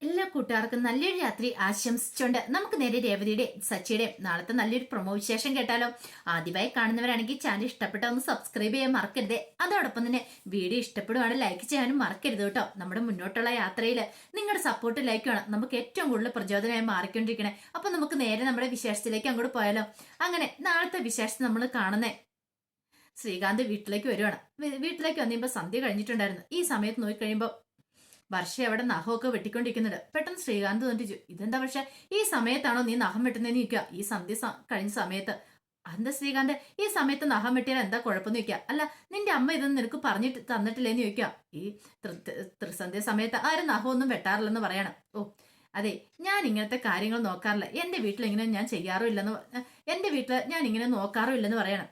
എല്ലാ കൂട്ടുകാർക്കും നല്ലൊരു രാത്രി ആശംസിച്ചുകൊണ്ട് നമുക്ക് നേരെ രേവതിയുടെ സച്ചിയുടെ നാളത്തെ നല്ലൊരു പ്രൊമോ വിശേഷം കേട്ടാലോ. ആദ്യമായി കാണുന്നവരാണെങ്കിൽ ചാനൽ ഇഷ്ടപ്പെട്ട ഒന്ന് സബ്സ്ക്രൈബ് ചെയ്യാൻ മറക്കരുത്. അതോടൊപ്പം തന്നെ വീഡിയോ ഇഷ്ടപ്പെടുവാണെങ്കിൽ ലൈക്ക് ചെയ്യാനും മറക്കരുത് കേട്ടോ. നമ്മുടെ മുന്നോട്ടുള്ള യാത്രയിൽ നിങ്ങളുടെ സപ്പോർട്ട് ലൈക്കാണ് നമുക്ക് ഏറ്റവും കൂടുതൽ പ്രചോദനമായി മാറിക്കൊണ്ടിരിക്കണേ. അപ്പൊ നമുക്ക് നേരെ നമ്മുടെ വിശേഷത്തിലേക്ക് അങ്ങോട്ട് പോയാലോ. അങ്ങനെ നാളത്തെ വിശേഷം നമ്മൾ കാണുന്നേ ശ്രീകാന്ത് വീട്ടിലേക്ക് വരുവാണ്. വീട്ടിലേക്ക് വന്നിപ്പോ സന്ധ്യ കഴിഞ്ഞിട്ടുണ്ടായിരുന്നു. ഈ സമയത്ത് നോക്കിക്കഴിയുമ്പോൾ വർഷ അവിടെ നഖമൊക്കെ വെട്ടിക്കൊണ്ടിരിക്കുന്നുണ്ട്. പെട്ടെന്ന് ശ്രീകാന്ത് തോന്നിച്ചു, ഇതെന്താ പക്ഷെ ഈ സമയത്താണോ നീ നഖം വെട്ടുന്നതെന്ന് ചോദിക്കുക. ഈ സന്ധ്യ കഴിഞ്ഞ സമയത്ത്. എന്താ ശ്രീകാന്ത് ഈ സമയത്ത് നഖം വെട്ടിയാൽ എന്താ കുഴപ്പമെന്ന് ചോദിക്കുക. അല്ല നിന്റെ അമ്മ ഇതൊന്നും നിനക്ക് പറഞ്ഞിട്ട് തന്നിട്ടില്ലേന്ന് ചോദിക്കുക. ഈ ത്രിസന്ധ്യ സമയത്ത് ആരും നഖമൊന്നും വെട്ടാറില്ലെന്ന് പറയണം. ഓ അതെ, ഞാൻ ഇങ്ങനത്തെ കാര്യങ്ങൾ നോക്കാറില്ല. എന്റെ വീട്ടിൽ ഇങ്ങനെ ഞാൻ ചെയ്യാറുമില്ലെന്ന്, എന്റെ വീട്ടിൽ ഞാൻ ഇങ്ങനെ നോക്കാറുമില്ലെന്ന് പറയണം.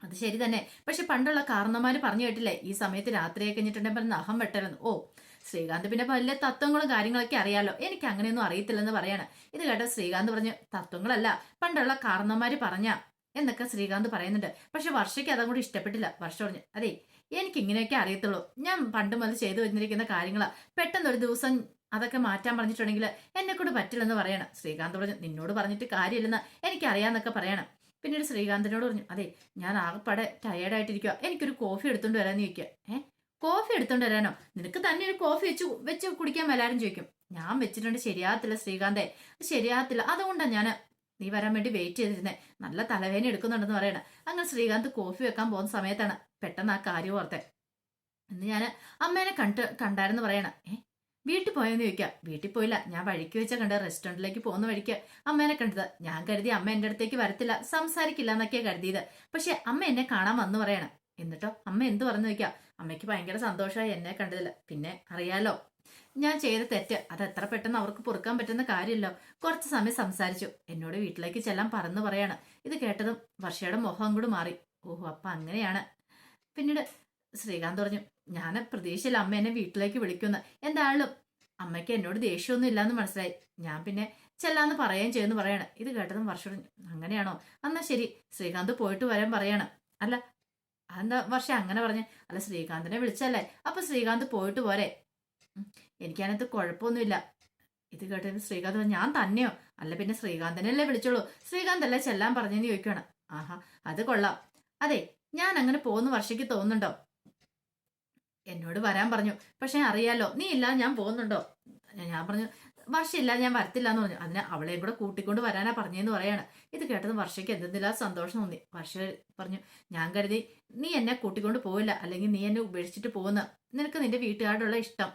അത് ശരി തന്നെ, പക്ഷെ പണ്ടുള്ള കാരണന്മാര് പറഞ്ഞു കേട്ടില്ലേ ഈ സമയത്ത് രാത്രിയെ കഴിഞ്ഞിട്ടുണ്ടെങ്കിൽ നഖം വെട്ടലെന്ന്. ഓ ശ്രീകാന്ത് പിന്നെ വലിയ തത്വങ്ങളും കാര്യങ്ങളൊക്കെ അറിയാലോ, എനിക്ക് അങ്ങനെയൊന്നും അറിയത്തില്ലെന്ന് പറയാണ്. ഇത് കേട്ട ശ്രീകാന്ത് പറഞ്ഞു, തത്വങ്ങളല്ല പണ്ടുള്ള കാരണന്മാര് പറഞ്ഞ എന്നൊക്കെ ശ്രീകാന്ത് പറയുന്നുണ്ട്. പക്ഷെ വർഷയ്ക്ക് അതും കൂടി ഇഷ്ടപ്പെട്ടില്ല. വർഷ പറഞ്ഞു, അതെ എനിക്ക് ഇങ്ങനെയൊക്കെ അറിയത്തുള്ളൂ, ഞാൻ പണ്ട് മുതൽ ചെയ്തു വന്നിരിക്കുന്ന കാര്യങ്ങളാ, പെട്ടെന്ന് ഒരു ദിവസം അതൊക്കെ മാറ്റാൻ പറഞ്ഞിട്ടുണ്ടെങ്കിൽ എന്നെ കൂടെ പറ്റില്ലെന്ന് പറയണം. ശ്രീകാന്ത് പറഞ്ഞു, നിന്നോട് പറഞ്ഞിട്ട് കാര്യമില്ലെന്ന് എനിക്കറിയാന്നൊക്കെ പറയണം. പിന്നീട് ശ്രീകാന്തിനോട് പറഞ്ഞു, അതെ ഞാൻ ആകെപ്പാടെ ടയേർഡായിട്ടിരിക്കുക, എനിക്കൊരു കോഫി എടുത്തോണ്ട് വരാന്ന് ചോദിക്കുക. കോഫി എടുത്തോണ്ട് വരാനോ? നിനക്ക് തന്നെ ഒരു കോഫി വെച്ച് കുടിക്കാൻ എല്ലാരും ചോദിക്കും. ഞാൻ വെച്ചിട്ടുണ്ട്, ശരിയാകത്തില്ല ശ്രീകാന്തേ, ശരിയാകത്തില്ല, അതുകൊണ്ടാണ് ഞാൻ നീ വരാൻ വേണ്ടി വെയിറ്റ് ചെയ്തിരുന്നേ, നല്ല തലവേദന എടുക്കുന്നുണ്ടെന്ന് പറയണ. അങ്ങനെ ശ്രീകാന്ത് കോഫി വെക്കാൻ പോകുന്ന സമയത്താണ് പെട്ടെന്ന് ആ കാര്യം ഓർത്തെ. എന്ന് ഞാൻ അമ്മേനെ കണ്ടായിരുന്നു പറയണ. വീട്ടിൽ പോയെന്ന് ചോദിക്കാം. വീട്ടിൽ പോയില്ല, ഞാൻ വഴിക്ക് വെച്ച കണ്ട റെസ്റ്റോറൻറ്റിലേക്ക് പോകുന്ന വഴിക്ക് അമ്മേനെ കണ്ടത്. ഞാൻ കരുതി അമ്മ എൻ്റെ അടുത്തേക്ക് വരത്തില്ല, സംസാരിക്കില്ല എന്നൊക്കെയാണ് കരുതിയത്. പക്ഷെ അമ്മ എന്നെ കാണാൻ വന്നു പറയണം. എന്നിട്ടോ അമ്മ എന്ത് പറഞ്ഞു ചോദിക്കാം. അമ്മയ്ക്ക് ഭയങ്കര സന്തോഷമായി എന്നെ കണ്ടതില്ല. പിന്നെ അറിയാലോ ഞാൻ ചെയ്ത തെറ്റ്, അത് എത്ര പെട്ടെന്ന് അവർക്ക് പൊറുക്കാൻ പറ്റുന്ന കാര്യമല്ലോ. കുറച്ച് സമയം സംസാരിച്ചു, എന്നോട് വീട്ടിലേക്ക് ചെല്ലാൻ പറന്ന് പറയാണ്. ഇത് കേട്ടതും വർഷയുടെ മുഖം കൂടി മാറി. ഓഹോ അപ്പൊ അങ്ങനെയാണ്. പിന്നീട് ശ്രീകാന്ത് പറഞ്ഞു, ഞാൻ പ്രതീക്ഷയില്ല അമ്മ എന്നെ വീട്ടിലേക്ക് വിളിക്കുന്നു. എന്തായാലും അമ്മയ്ക്ക് എന്നോട് ദേഷ്യമൊന്നും ഇല്ലാന്ന് മനസ്സിലായി, ഞാൻ പിന്നെ ചെല്ലാന്ന് പറയുകയും ചെയ്യുന്നു പറയണം. ഇത് കേട്ടതും വർഷം പറഞ്ഞു, അങ്ങനെയാണോ, എന്നാ ശരി ശ്രീകാന്ത് പോയിട്ട് വരാൻ പറയണം. അല്ല അതെന്താ വർഷ അങ്ങനെ പറഞ്ഞ്. അല്ല ശ്രീകാന്തിനെ വിളിച്ചല്ലേ, അപ്പൊ ശ്രീകാന്ത് പോയിട്ട് പോരെ, എനിക്കതിനകത്ത് കുഴപ്പമൊന്നുമില്ല. ഇത് കേട്ടത് ശ്രീകാന്ത് ഞാൻ തന്നെയോ? അല്ല പിന്നെ ശ്രീകാന്തനല്ലേ വിളിച്ചോളൂ, ശ്രീകാന്ത് അല്ലേ ചെല്ലാൻ പറഞ്ഞെന്ന് ചോദിക്കുകയാണ്. ആഹാ അത് കൊള്ളാം. അതെ ഞാൻ അങ്ങനെ പോകുന്ന വർഷയ്ക്ക് തോന്നുന്നുണ്ടോ? എന്നോട് വരാൻ പറഞ്ഞു, പക്ഷെ അറിയാലോ നീ ഇല്ലാതെ ഞാൻ പോകുന്നുണ്ടോ? ഞാൻ പറഞ്ഞു വർഷയില്ല ഞാൻ വരത്തില്ല എന്ന് പറഞ്ഞു. അതിന് അവളെയും കൂടെ കൂട്ടിക്കൊണ്ട് വരാനാ പറഞ്ഞെന്ന് പറയാണ്. ഇത് കേട്ടത് വർഷയ്ക്ക് എന്തെന്നില്ല സന്തോഷം തോന്നി. വർഷ പറഞ്ഞു, ഞാൻ കരുതി നീ എന്നെ കൂട്ടിക്കൊണ്ട് പോവില്ല, അല്ലെങ്കിൽ നീ എന്നെ ഉപേക്ഷിച്ചിട്ട് പോകുന്ന, നിനക്ക് നിന്റെ വീട്ടുകാരോടുള്ള ഇഷ്ടം.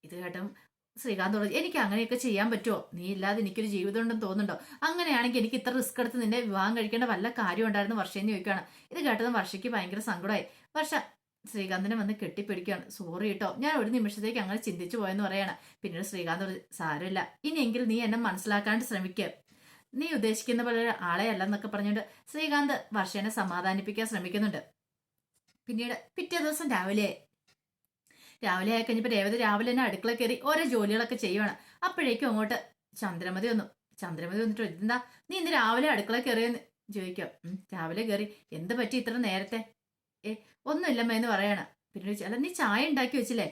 ഇത് കേട്ടും ശ്രീകാന്ത് പറഞ്ഞു, എനിക്ക് അങ്ങനെയൊക്കെ ചെയ്യാൻ പറ്റുമോ? നീ ഇല്ലാതെ എനിക്കൊരു ജീവിതം ഉണ്ടെന്ന് തോന്നുന്നുണ്ടോ? അങ്ങനെയാണെങ്കിൽ എനിക്ക് ഇത്ര റിസ്ക് എടുത്ത് നിന്റെ വിവാഹം കഴിക്കേണ്ട വല്ല കാര്യം ഉണ്ടായിരുന്നു വർഷയെന്ന് ചോദിക്കുകയാണ്. ഇത് കേട്ടതും വർഷയ്ക്ക് ഭയങ്കര സങ്കടമായി. വർഷ ശ്രീകാന്തിനെ വന്ന് കെട്ടിപ്പിടിക്കുകയാണ്. സോറി കേട്ടോ, ഞാൻ ഒരു നിമിഷത്തേക്ക് അങ്ങനെ ചിന്തിച്ചു പോയെന്ന് പറയാണ്. പിന്നീട് ശ്രീകാന്ത് സാരമില്ല, ഇനിയെങ്കിലും നീ എന്നെ മനസ്സിലാക്കാണ്ട് ശ്രമിക്കുക, നീ ഉദ്ദേശിക്കുന്ന പോലെ ആളെ അല്ലെന്നൊക്കെ പറഞ്ഞുകൊണ്ട് ശ്രീകാന്ത് വർഷേനെ സമാധാനിപ്പിക്കാൻ ശ്രമിക്കുന്നുണ്ട്. പിന്നീട് പിറ്റേ ദിവസം രാവിലെ ആയി കഴിഞ്ഞപ്പോ രേവതി രാവിലെ തന്നെ അടുക്കള കയറി ഓരോ ജോലികളൊക്കെ ചെയ്യുവാണ്. അപ്പോഴേക്കും അങ്ങോട്ട് ചന്ദ്രമതി വന്നിട്ട് എന്താ നീ ഇന്ന് രാവിലെ അടുക്കള കയറിയെന്ന് ചോദിക്കാം. രാവിലെ കയറി, എന്ത് പറ്റി ഇത്ര നേരത്തെ? ഒന്നുമില്ലമ്മ എന്ന് പറയണം. പിന്നെ അല്ല നീ ചായ ഉണ്ടാക്കി വെച്ചില്ലേ?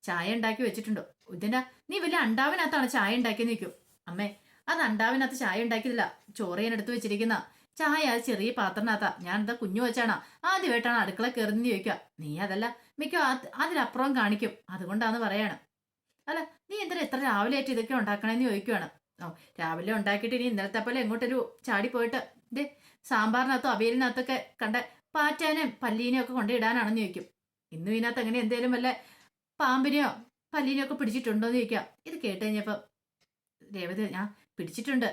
ചായ ഉണ്ടാക്കി വെച്ചിട്ടുണ്ടോ? ഇതിന്റെ നീ വലിയ അണ്ടാവിനകത്താണ് ചായ ഉണ്ടാക്കിയെന്ന് നിൽക്കും. അമ്മേ അത് അണ്ടാവിനകത്ത് ചായ ഉണ്ടാക്കിയതില്ല, ചോറ് ഞാൻ എടുത്തു വെച്ചിരിക്കുന്ന ചായ അത് ചെറിയ പാത്രത്തിനകത്താ, ഞാൻ എന്താ കുഞ്ഞു വെച്ചാണോ ആദ്യമായിട്ടാണ് അടുക്കള കയറുന്നത് ചോദിക്കുക. നീ അതല്ല മിക്ക അതിലപ്പുറം കാണിക്കും, അതുകൊണ്ടാന്ന് പറയാണ്. അല്ല നീ എന്തിനാ എത്ര രാവിലെ ആയിട്ട് ഇതൊക്കെ ഉണ്ടാക്കണേന്ന് ചോദിക്കുവാണ്. ഓ രാവിലെ ഉണ്ടാക്കിയിട്ട് ഇനി ഇന്നലത്തെ പോലെ എങ്ങോട്ടൊരു ചാടി പോയിട്ട് ഇത് സാമ്പാറിനകത്തോ അവിയലിനകത്തൊക്കെ കണ്ട പാറ്റാനും പല്ലീനെയും ഒക്കെ കൊണ്ടിടാനാണെന്ന് ചോദിക്കും. ഇന്നും ഇതിനകത്ത് അങ്ങനെ എന്തേലും വല്ല പാമ്പിനെയോ പല്ലീനെയോ ഒക്കെ പിടിച്ചിട്ടുണ്ടോന്ന് ചോദിക്കാം. ഇത് കേട്ട് കഴിഞ്ഞപ്പോ രേവതി, ഞാൻ പിടിച്ചിട്ടുണ്ട്,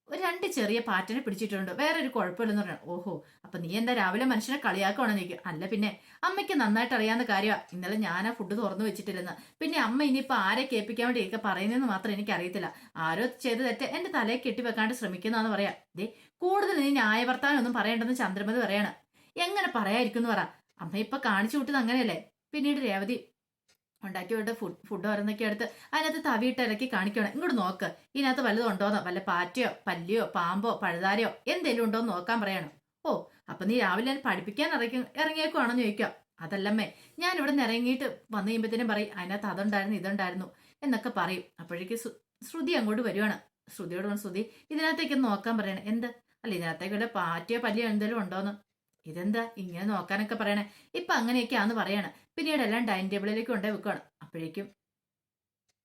ഒരു 2 ചെറിയ പാറ്റനെ പിടിച്ചിട്ടുണ്ട്, വേറെ ഒരു കുഴപ്പമില്ലെന്ന് പറഞ്ഞു. ഓഹോ അപ്പൊ നീ എന്താ രാവിലെ മനുഷ്യനെ കളിയാക്കുവാണെന്ന് ചോദിക്കും. അല്ല പിന്നെ അമ്മയ്ക്ക് നന്നായിട്ട് അറിയാവുന്ന കാര്യമാണ്, ഇന്നലെ ഞാൻ ആ ഫുഡ് തുറന്നു വെച്ചിട്ടില്ലെന്ന്. പിന്നെ അമ്മ ഇനിയിപ്പോ ആരെ കേൾപ്പിക്കാൻ വേണ്ടി ഒക്കെ പറയുന്നതെന്ന് മാത്രം എനിക്ക് അറിയത്തില്ല, ആരോ ചെയ്ത് തെറ്റ് എന്റെ തലയെ കെട്ടിവെക്കാണ്ട് ശ്രമിക്കുന്നതെന്ന് പറയാം. ദേ കൂടുതൽ നീ ന്യായവർത്താനം ഒന്നും പറയേണ്ടെന്ന് ചന്ദ്രമതി പറയാണ്. എങ്ങനെ പറയാതിരിക്കുന്നു പറ, അമ്മ ഇപ്പൊ കാണിച്ചു വിട്ടത് അങ്ങനെയല്ലേ. പിന്നീട് രേവതി ഉണ്ടാക്കി വിട്ട് ഫുഡ് ഓരോന്നൊക്കെ എടുത്ത് അതിനകത്ത് തവിയിട്ട് ഇറക്കി കാണിക്കണം. ഇങ്ങോട്ട് നോക്ക്, ഇതിനകത്ത് വല്ലതും ഉണ്ടോന്നോ, വല്ല പാറ്റയോ പല്ലിയോ പാമ്പോ പഴുതാരയോ എന്തെങ്കിലും ഉണ്ടോന്ന് നോക്കാൻ പറയണം. ഓ അപ്പൊ നീ രാവിലെ പഠിപ്പിക്കാൻ ഇറങ്ങിയേക്കുവാണെന്ന് ചോദിക്കാം. അതല്ലമ്മേ, ഞാൻ ഇവിടെ നിന്ന് ഇറങ്ങിയിട്ട് വന്നു കഴിയുമ്പോഴത്തേനും പറയും അതിനകത്ത് അതുണ്ടായിരുന്നു ഇതുണ്ടായിരുന്നു എന്നൊക്കെ പറയും. അപ്പോഴേക്ക് ശ്രുതി അങ്ങോട്ട് വരുവാണ്. ശ്രുതിയോട് പറഞ്ഞു, ശ്രുതി ഇതിനകത്തേക്ക് നോക്കാൻ പറയണേ. എന്ത്? അല്ല ഇതിനകത്തേക്ക് വല്ല പാറ്റിയോ പല്ലിയോ എന്തെങ്കിലും ഉണ്ടോന്ന്. ഇതെന്താ ഇങ്ങനെ നോക്കാനൊക്കെ പറയണേ? ഇപ്പൊ അങ്ങനെയൊക്കെയാന്ന് പറയാണ്. പിന്നീട് എല്ലാം ഡൈനിങ് ടേബിളിലേക്ക് കൊണ്ടേ വെക്കുകയാണ്. അപ്പോഴേക്കും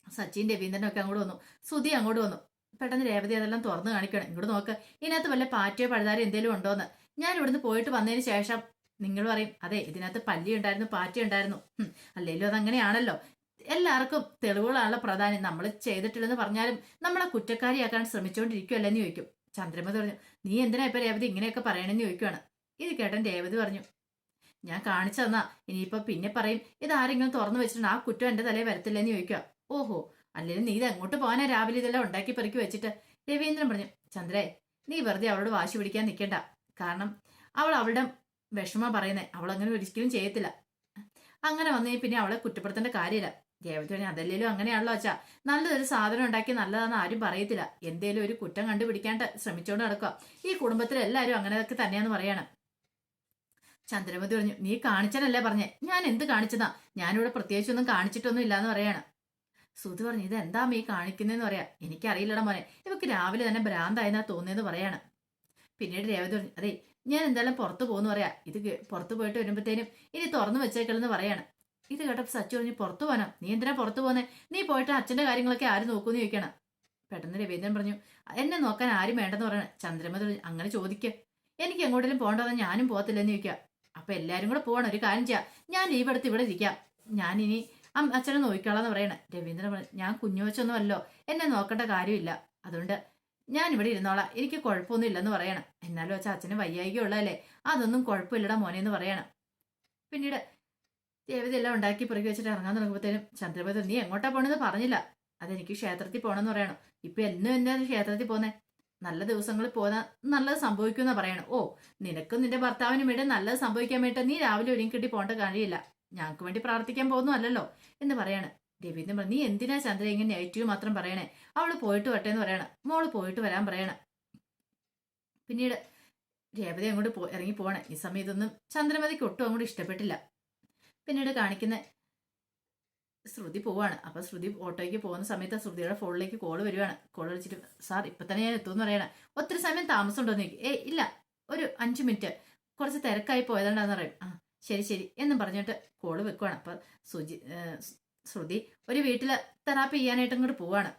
സച്ചിൻ രവീന്ദ്രനൊക്കെ അങ്ങോട്ട് വന്നു. ശ്രുതി അങ്ങോട്ട് വന്നു. പെട്ടെന്ന് രേവതി അതെല്ലാം തുറന്നു കാണിക്കണം. ഇങ്ങോട്ട് നോക്ക്, ഇതിനകത്ത് വല്ല പാറ്റയോ പഴുതാരോ എന്തെങ്കിലും ഉണ്ടോന്ന്. ഞാൻ ഇവിടുന്ന് പോയിട്ട് വന്നതിന് ശേഷം നിങ്ങൾ പറയും അതെ ഇതിനകത്ത് പല്ലി ഉണ്ടായിരുന്നു പാറ്റ ഉണ്ടായിരുന്നു. അല്ലെങ്കിലും അതങ്ങനെയാണല്ലോ. എല്ലാവർക്കും തെളിവുകളാണല്ലോ പ്രധാനം. നമ്മൾ ചെയ്തിട്ടില്ലെന്ന് പറഞ്ഞാലും നമ്മളെ കുറ്റക്കാരിയാക്കാൻ ശ്രമിച്ചുകൊണ്ടിരിക്കുവല്ലെന്ന് ചോദിക്കും. ചന്ദ്രമതി പറഞ്ഞു, നീ എന്തിനാ ഇപ്പൊ രേവതി ഇങ്ങനെയൊക്കെ പറയണെന്ന് ചോദിക്കുവാണ്. ഇത് കേട്ടൻ രേവതി പറഞ്ഞു, ഞാൻ കാണിച്ചു തന്നാ ഇനിയിപ്പോ പിന്നെ പറയും ഇതാരെങ്കിലും തുറന്നു വെച്ചിട്ടുണ്ട്, ആ കുറ്റം എന്റെ തലയിൽ വരത്തില്ലെന്ന് ചോദിക്കുക. ഓഹോ, അല്ലെങ്കിൽ നീ ഇത് എങ്ങോട്ട് പോകാനാ രാവിലെ ഇതെല്ലാം ഉണ്ടാക്കി പെറുക്കി വെച്ചിട്ട്? രവീന്ദ്രൻ പറഞ്ഞു, ചന്ദ്രേ നീ വെറുതെ അവളോട് വാശി പിടിക്കാൻ നിൽക്കണ്ട. കാരണം അവളുടെ വിഷമം പറയുന്നേ, അവൾ അങ്ങനെ ഒരിക്കലും ചെയ്യത്തില്ല. അങ്ങനെ വന്നു പിന്നെ അവളെ കുറ്റപ്പെടുത്തേണ്ട കാര്യമില്ല. രേവതി പറഞ്ഞു, അതല്ലേലും അങ്ങനെയാണല്ലോ അച്ഛാ, നല്ലതൊരു സാധനം ഉണ്ടാക്കി നല്ലതാന്ന് ആരും പറയത്തില്ല. എന്തേലും ഒരു കുറ്റം കണ്ടുപിടിക്കാണ്ട് ശ്രമിച്ചുകൊണ്ട് നടക്കുക. ഈ കുടുംബത്തിൽ എല്ലാവരും അങ്ങനെയൊക്കെ തന്നെയാന്ന് പറയാണ്. ചന്ദ്രമതി പറഞ്ഞു, നീ കാണിച്ചനല്ലേ പറഞ്ഞേ, ഞാൻ എന്ത് കാണിച്ചതാ? ഞാനിവിടെ പ്രത്യേകിച്ചൊന്നും കാണിച്ചിട്ടൊന്നും ഇല്ലാന്ന് പറയാണ്. സുധി പറഞ്ഞു, ഇത് എന്താ ഈ കാണിക്കുന്നതെന്ന് പറയാ. എനിക്കറിയില്ലട മോനെ, ഇവക്ക് രാവിലെ തന്നെ ഭ്രാന്തായെന്നാ തോന്നിയെന്ന് പറയാണ്. പിന്നീട് രേവതി പറഞ്ഞു, അതെ ഞാൻ എന്തായാലും പുറത്തു പോകുന്നു പറയാ. ഇത് പുറത്തു പോയിട്ട് വരുമ്പോഴത്തേനും ഇനി തുറന്നു വെച്ചേക്കളെന്ന് പറയാണ്. ഇത് കേട്ടപ്പോ സച്ചു പറഞ്ഞു, പുറത്തു പോകാനോ? നീ എന്തിനാ പുറത്തു പോകുന്നേ? നീ പോയിട്ട് അച്ഛന്റെ കാര്യങ്ങളൊക്കെ ആര് നോക്കൂന്ന് ചോദിക്കണം. പെട്ടെന്ന് രവീന്ദ്രൻ പറഞ്ഞു, എന്നെ നോക്കാൻ ആരും വേണ്ടെന്ന് പറയണം. ചന്ദ്രമതി പറഞ്ഞു, അങ്ങനെ ചോദിക്കുക, എനിക്ക് എങ്ങോട്ടെങ്കിലും പോകേണ്ടതെന്ന് ഞാനും പോകത്തില്ലെന്ന് ചോദിക്കുക. അപ്പൊ എല്ലാരും കൂടെ പോകണം. ഒരു കാര്യം ചെയ്യാം, ഞാൻ ലീവ് എടുത്ത് ഇവിടെ ഇരിക്കാം, ഞാൻ ഇനി അച്ഛനെ നോക്കിക്കോളാന്ന് പറയണേ. രവീന്ദ്രൻ പറഞ്ഞു, ഞാൻ കുഞ്ഞു വെച്ചൊന്നും അല്ലോ, എന്നെ നോക്കേണ്ട കാര്യമില്ല, അതുകൊണ്ട് ഞാൻ ഇവിടെ ഇരുന്നോളാം, എനിക്ക് കുഴപ്പമൊന്നും ഇല്ലെന്ന് പറയണം. എന്നാലും വെച്ചാൽ അച്ഛന് വയ്യായിക ഉള്ളതല്ലേ, അതൊന്നും കുഴപ്പമില്ലടാ മോനെ എന്ന് പറയണം. പിന്നീട് രേവതി എല്ലാം ഉണ്ടാക്കി പെറുക്കി വെച്ചിട്ട് ഇറങ്ങാൻ തുടങ്ങുമ്പോഴത്തേനും ചന്ദ്രപതി, നീ എങ്ങോട്ടാ പോണെന്ന് പറഞ്ഞില്ല. അതെനിക്ക് ക്ഷേത്രത്തിൽ പോകണമെന്ന് പറയണം. ഇപ്പൊ എന്നും എന്താണ് ക്ഷേത്രത്തിൽ പോന്നെ? നല്ല ദിവസങ്ങളിൽ പോകാൻ നല്ലത് സംഭവിക്കുമെന്നാ പറയണം. ഓ, നിനക്കും നിന്റെ ഭർത്താവിനും വേണ്ടി നല്ലത് സംഭവിക്കാൻ വേണ്ടി നീ രാവിലെ ഒരുങ്ങി കിട്ടി പോകേണ്ട കാര്യമില്ല, ഞങ്ങൾക്ക് വേണ്ടി പ്രാർത്ഥിക്കാൻ പോകുന്നു അല്ലല്ലോ എന്ന് പറയാണ്. രവീന്ദ്രൻ പറഞ്ഞു, നീ എന്തിനാ ചന്ദ്ര ഇങ്ങനെ നെഗറ്റീവ് മാത്രം പറയണേ? അവള് പോയിട്ട് വട്ടെ എന്ന് പറയണം. മോള് പോയിട്ട് വരാൻ പറയണം. പിന്നീട് രേവതി അങ്ങോട്ട് ഇറങ്ങി പോകണേ. ഈ സമയം ഇതൊന്നും ചന്ദ്രമതിക്ക് ഒട്ടും അങ്ങോട്ട് ഇഷ്ടപ്പെട്ടില്ല. പിന്നീട് കാണിക്കുന്ന ശ്രുതി പോവാണ്. അപ്പൊ ശ്രുതി ഓട്ടോയ്ക്ക് പോകുന്ന സമയത്ത് ശ്രുതിയുടെ ഫോണിലേക്ക് കോള് വരുവാണ്. കോൾ വിളിച്ചിട്ട്, സാർ ഇപ്പൊ തന്നെ ഞാൻ എത്തുമെന്ന് പറയണം. ഒത്തിരി സമയം താമസം ഉണ്ടോന്ന് ചോദിക്കും. ഇല്ല, ഒരു 5 മിനിറ്റ്, കുറച്ച് തിരക്കായി പോയതുകൊണ്ടാന്ന് പറയും. ആ ശരി ശരി എന്നും പറഞ്ഞിട്ട് കോള് വെക്കുവാണ്. അപ്പൊ ശ്രുതി ഒരു വീട്ടില് തെറാപ്പി ചെയ്യാനായിട്ട് ഇങ്ങോട്ട് പോവാണ്.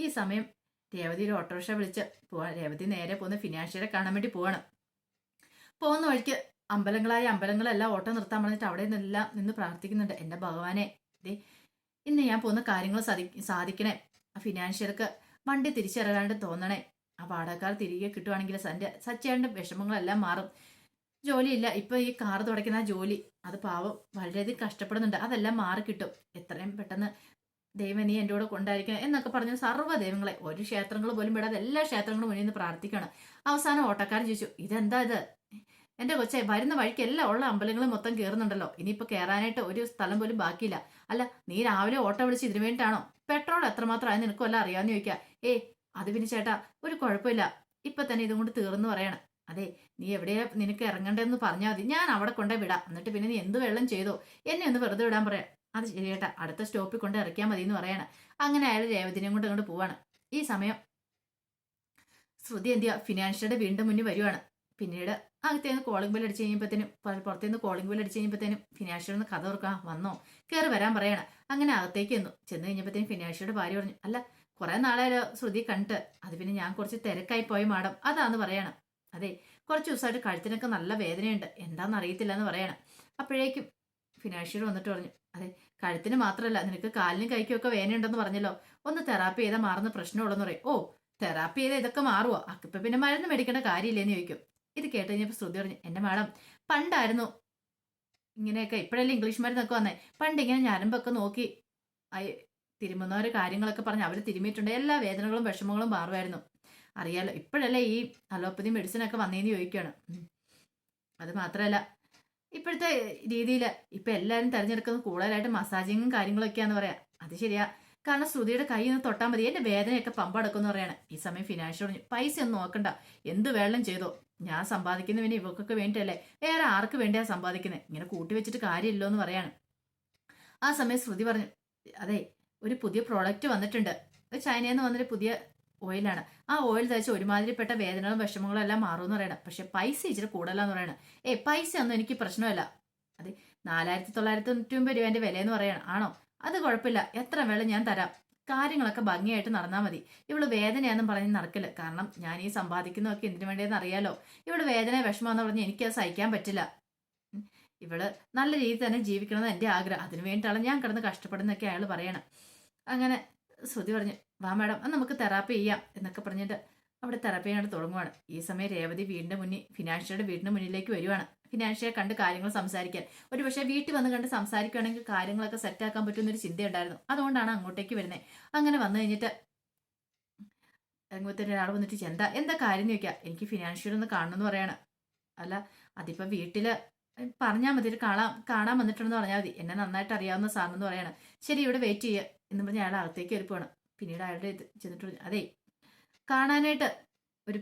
ഈ സമയം രേവതി ഒരു ഓട്ടോറിക്ഷ വിളിച്ച് പോവാണ്. രേവതി നേരെ പോകുന്ന ഫിനാൻഷ്യറെ കാണാൻ വേണ്ടി പോവാണ്. പോകുന്ന വഴിക്ക് അമ്പലങ്ങളെല്ലാം ഓട്ടോ നിർത്താൻ പറഞ്ഞിട്ട് അവിടെ നിന്നെല്ലാം നിന്ന് പ്രാർത്ഥിക്കുന്നുണ്ട്. എന്റെ ഭഗവാനെ, ഇന്ന് ഞാൻ പോകുന്ന കാര്യങ്ങൾ സാധിക്കണേ. ആ ഫിനാൻഷ്യർക്ക് വണ്ടി തിരിച്ചിറങ്ങാണ്ട് തോന്നണേ. ആ വാടകക്കാർ തിരികെ കിട്ടുവാണെങ്കിൽ സച്ചേന്റെ വിഷമങ്ങളെല്ലാം മാറും. ജോലിയില്ല, ഇപ്പൊ ഈ കാർ തുടയ്ക്കുന്ന ജോലി, അത് പാവം വളരെയധികം കഷ്ടപ്പെടുന്നുണ്ട്, അതെല്ലാം മാറി കിട്ടും. എത്രയും പെട്ടെന്ന് ദൈവം നീ എൻ്റെ കൂടെ കൊണ്ടായിരിക്കണം എന്നൊക്കെ പറഞ്ഞ് സർവ്വ ദൈവങ്ങളെ, ഒരു ക്ഷേത്രങ്ങൾ പോലും വിടാതെ എല്ലാ ക്ഷേത്രങ്ങളും മുന്നിൽ നിന്ന് പ്രാർത്ഥിക്കണം. അവസാനം ഓട്ടക്കാരൻ ചോദിച്ചു, ഇതെന്താ ഇത്? എന്റെ കൊച്ചെ, വരുന്ന വഴിക്ക് എല്ലാം ഉള്ള അമ്പലങ്ങളും മൊത്തം കയറുന്നുണ്ടല്ലോ, ഇനിയിപ്പോ കയറാനായിട്ട് ഒരു സ്ഥലം പോലും ബാക്കിയില്ല. അല്ല, നീ രാവിലെ ഓട്ടോ വിളിച്ച് ഇതിനു വേണ്ടിയിട്ടാണോ? പെട്രോൾ എത്രമാത്രം ആയി നിനക്കും എല്ലാം അറിയാമെന്ന് ചോദിക്കുക. അത് പിന്നെ ചേട്ടാ ഒരു കുഴപ്പമില്ല, ഇപ്പൊ തന്നെ ഇതും കൊണ്ട് തീർന്നു പറയണം. അതെ, നീ എവിടെയാ നിനക്ക് ഇറങ്ങണ്ടെന്ന് പറഞ്ഞാൽ മതി, ഞാൻ അവിടെ കൊണ്ടേ വിടാം, എന്നിട്ട് പിന്നെ നീ എന്ത് വെള്ളം ചെയ്തോ, എന്നെ ഒന്ന് വെറുതെ വിടാൻ പറയാം. അത് ശരിയേട്ടാ, അടുത്ത സ്റ്റോപ്പിൽ കൊണ്ട് ഇറക്കിയാൽ മതി എന്ന് പറയണം. അങ്ങനെ അയാൾ രേവതിനെയും കൊണ്ട് അങ്ങോട്ട് പോവാണ്. ഈ സമയം ശ്രുതി എന്തിയാ ഫിനാൻഷ്യയുടെ വീണ്ടും മുന്നിൽ വരുവാണ്. പിന്നീട് അകത്തേന്ന് കോളിംഗ് ബെൽ അടിച്ച് കഴിഞ്ഞപ്പോഴത്തേനും, പുറത്തേന്ന് കോളിംഗ് ബെൽ അടിച്ച് കഴിഞ്ഞപ്പോഴത്തേനും ഫിനാൻഷ്യർ ഒന്ന് കഥ തുറക്കാൻ വന്നോ, കയറി വരാൻ പറയണം. അങ്ങനെ അകത്തേക്ക് ചെന്ന് കഴിഞ്ഞപ്പോഴത്തേനും ഫിനാൻഷ്യയുടെ ഭാര്യ പറഞ്ഞു, അല്ല കുറെ നാളായാലോ ശ്രുതി കണ്ടിട്ട്, അത് പിന്നെ ഞാൻ കുറച്ച് തിരക്കായി പോയി മാഡം, അതാന്ന് പറയണം. അതെ, കുറച്ച് ദിവസമായിട്ട് കഴുത്തിനൊക്കെ നല്ല വേദനയുണ്ട്, എന്താണെന്ന് അറിയത്തില്ല എന്ന് പറയണം. അപ്പോഴേക്കും ഫിനാൻഷ്യർ വന്നിട്ട് പറഞ്ഞു, അതെ കഴുത്തിന് മാത്രമല്ല നിനക്ക് കാലിനും കൈക്കും ഒക്കെ വേദനയുണ്ടെന്ന് പറഞ്ഞല്ലോ, ഒന്ന് തെറാപ്പി ചെയ്താൽ മാറുന്ന പ്രശ്നമുള്ളെന്ന് പറയും. ഓ, തെറാപ്പി ചെയ്താൽ ഇതൊക്കെ മാറുമോ? ഇപ്പൊ പിന്നെ മരുന്ന് മേടിക്കേണ്ട കാര്യമില്ലെന്ന് ചോദിക്കും. ഇത് കേട്ട് കഴിഞ്ഞപ്പോൾ ശ്രുതി പറഞ്ഞു, എന്റെ മാഡം പണ്ടായിരുന്നു ഇങ്ങനെയൊക്കെ, ഇപ്പോഴല്ലേ ഇംഗ്ലീഷ് മരുന്നൊക്കെ വന്നേ, പണ്ട് ഇങ്ങനെ ഞരമ്പൊക്കെ നോക്കി തിരുമുന്നവര് കാര്യങ്ങളൊക്കെ പറഞ്ഞ് അവർ തിരുമിയിട്ടുണ്ട്, എല്ലാ വേദനകളും വിഷമങ്ങളും മാറുമായിരുന്നു. അറിയാലോ, ഇപ്പോഴല്ലേ ഈ അലോപ്പതി മെഡിസിൻ ഒക്കെ വന്നേന്ന് ചോദിക്കുകയാണ്. അത് മാത്രമല്ല ഇപ്പോഴത്തെ രീതിയിൽ ഇപ്പൊ എല്ലാവരും തെരഞ്ഞെടുക്കുന്നത് കൂടുതലായിട്ട് മസാജിങ്ങും കാര്യങ്ങളൊക്കെയാന്ന് പറയാം. അത് ശരിയാ, കാരണം ശ്രുതിയുടെ കയ്യിൽ നിന്ന് തൊട്ടാൽ മതി എന്റെ വേദനയൊക്കെ പമ്പടക്കുമെന്ന് പറയാണ്. ഈ സമയം ഫിനാൻഷ്യർ പറഞ്ഞു, പൈസ ഒന്നും നോക്കണ്ട, എന്ത് വേണം ചെയ്തോ, ഞാൻ സമ്പാദിക്കുന്ന പിന്നെ ഇവക്കൊക്കെ വേണ്ടിയല്ലേ, വേറെ ആർക്ക് വേണ്ടിയാ സമ്പാദിക്കുന്നത്, ഇങ്ങനെ കൂട്ടി വെച്ചിട്ട് കാര്യമില്ലോ എന്ന് പറയാണ്. ആ സമയം ശ്രുതി പറഞ്ഞു, അതെ, ഒരു പുതിയ പ്രോഡക്റ്റ് വന്നിട്ടുണ്ട്, ചൈനയിൽ നിന്ന് വന്നൊരു പുതിയ ഓയിലാണ്. ആ ഓയിൽ തേച്ച് ഒരുമാതിരിപ്പെട്ട വേദനകളും വിഷമങ്ങളും എല്ലാം മാറുമെന്ന് പറയണം. പക്ഷെ പൈസ ഇച്ചിരി കൂടുതലാന്ന് പറയണം. പൈസ ഒന്നും എനിക്ക് പ്രശ്നമല്ല. അതെ, 4999 രൂപേന്റെ വിലയെന്ന് പറയണം. ആണോ? അത് കുഴപ്പമില്ല, എത്ര വേള ഞാൻ തരാം. കാര്യങ്ങളൊക്കെ ഭംഗിയായിട്ട് നടന്നാൽ മതി. ഇവള് വേദനയാന്നും പറഞ്ഞ് നടക്കില്ല. കാരണം ഞാൻ ഈ സമ്പാദിക്കുന്നതൊക്കെ എന്തിനു വേണ്ടിയെന്ന് അറിയാലോ. ഇവള് വേദന വിഷമമെന്ന് പറഞ്ഞ് എനിക്കത് സഹിക്കാൻ പറ്റില്ല. ഇവള് നല്ല രീതിയിൽ തന്നെ ജീവിക്കണമെന്ന് എൻ്റെ ആഗ്രഹം. അതിനു വേണ്ടിയിട്ടാണ് ഞാൻ കിടന്ന് കഷ്ടപ്പെടുന്നൊക്കെ അയാൾ പറയണം. അങ്ങനെ ശ്രുതി പറഞ്ഞു, വാ മാഡം, അത് നമുക്ക് തെറാപ്പി ചെയ്യാം എന്നൊക്കെ പറഞ്ഞിട്ട് അവിടെ തെറാപ്പി ചെയ്യാനായിട്ട് തുടങ്ങുവാണ്. ഈ സമയം രേവതി വീടിന്റെ മുന്നിൽ ഫിനാൻഷ്യയുടെ വീടിന്റെ മുന്നിലേക്ക് വരുവാണ്. ഫിനാൻഷ്യയെ കണ്ട് കാര്യങ്ങൾ സംസാരിക്കാൻ. ഒരു പക്ഷേ വീട്ടിൽ വന്ന് കണ്ട് സംസാരിക്കുകയാണെങ്കിൽ കാര്യങ്ങളൊക്കെ സെറ്റാക്കാൻ പറ്റുമെന്നൊരു ചിന്തയുണ്ടായിരുന്നു. അതുകൊണ്ടാണ് അങ്ങോട്ടേക്ക് വരുന്നത്. അങ്ങനെ വന്നു കഴിഞ്ഞിട്ട് അങ്ങോട്ട് ഒരാൾ വന്നിട്ട് എന്താ കാര്യം എന്ന് ചോദിക്കാം. എനിക്ക് ഫിനാൻഷ്യലൊന്ന് കാണണമെന്ന് പറയാണ്. അല്ല, അതിപ്പോ വീട്ടില് പറഞ്ഞാൽ മതി, കാണാൻ വന്നിട്ടുണ്ടെന്ന് പറഞ്ഞാൽ മതി, എന്നെ നന്നായിട്ട് അറിയാവുന്ന സാറെന്ന് പറയാണ്. ശരി, ഇവിടെ വെയിറ്റ് ചെയ്യുക എന്ന് പറഞ്ഞ് അയാൾ അകത്തേക്ക് കയറിപ്പോണ്. പിന്നീട് അയാളുടെ ചെന്നിട്ട് അതെ, കാണാനായിട്ട് ഒരു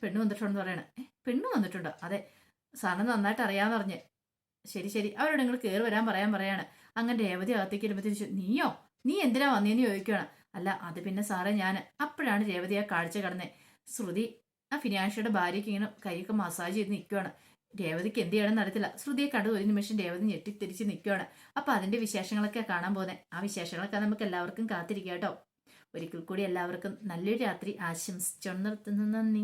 പെണ്ണ് വന്നിട്ടുണ്ടെന്ന് പറയണേ. പെണ്ണ് വന്നിട്ടുണ്ടോ? അതെ, സാറിന് നന്നായിട്ട് അറിയാമെന്ന് പറഞ്ഞ്. ശരി ശരി, അവരോട് നിങ്ങൾ കയറി വരാൻ പറയാണ്. അങ്ങനെ രേവതി അകത്തേക്ക് വരുമ്പോൾ തിരിച്ചു, നീ എന്തിനാ വന്നേന്ന് ചോദിക്കുകയാണ്. അല്ല, അത് പിന്നെ സാറേ ഞാൻ. അപ്പോഴാണ് രേവതി ആ കാഴ്ച കടന്നേ. ശ്രുതി ആ ഫിനാൻഷ്യയുടെ ഭാര്യയ്ക്ക് ഇങ്ങനെ കൈയൊക്കെ മസാജ് ചെയ്ത് നിൽക്കുകയാണ്. രേവതിക്ക് എന്ത് ചെയ്യണമെന്ന് അറിയത്തില്ല. ശ്രുതിയെ കണ്ട് ഒരു നിമിഷം രേവതി ഞെട്ടിത്തിരിച്ച് നിൽക്കുകയാണ്. അപ്പൊ അതിന്റെ വിശേഷങ്ങളൊക്കെ കാണാൻ പോകുന്നത്. ആ വിശേഷങ്ങളൊക്കെ നമുക്ക് എല്ലാവർക്കും കാത്തിരിക്കാം കേട്ടോ. ഒരിക്കൽ കൂടി എല്ലാവർക്കും നല്ലൊരു രാത്രി ആശംസിച്ചു നിർത്തുന്നു. നന്ദി.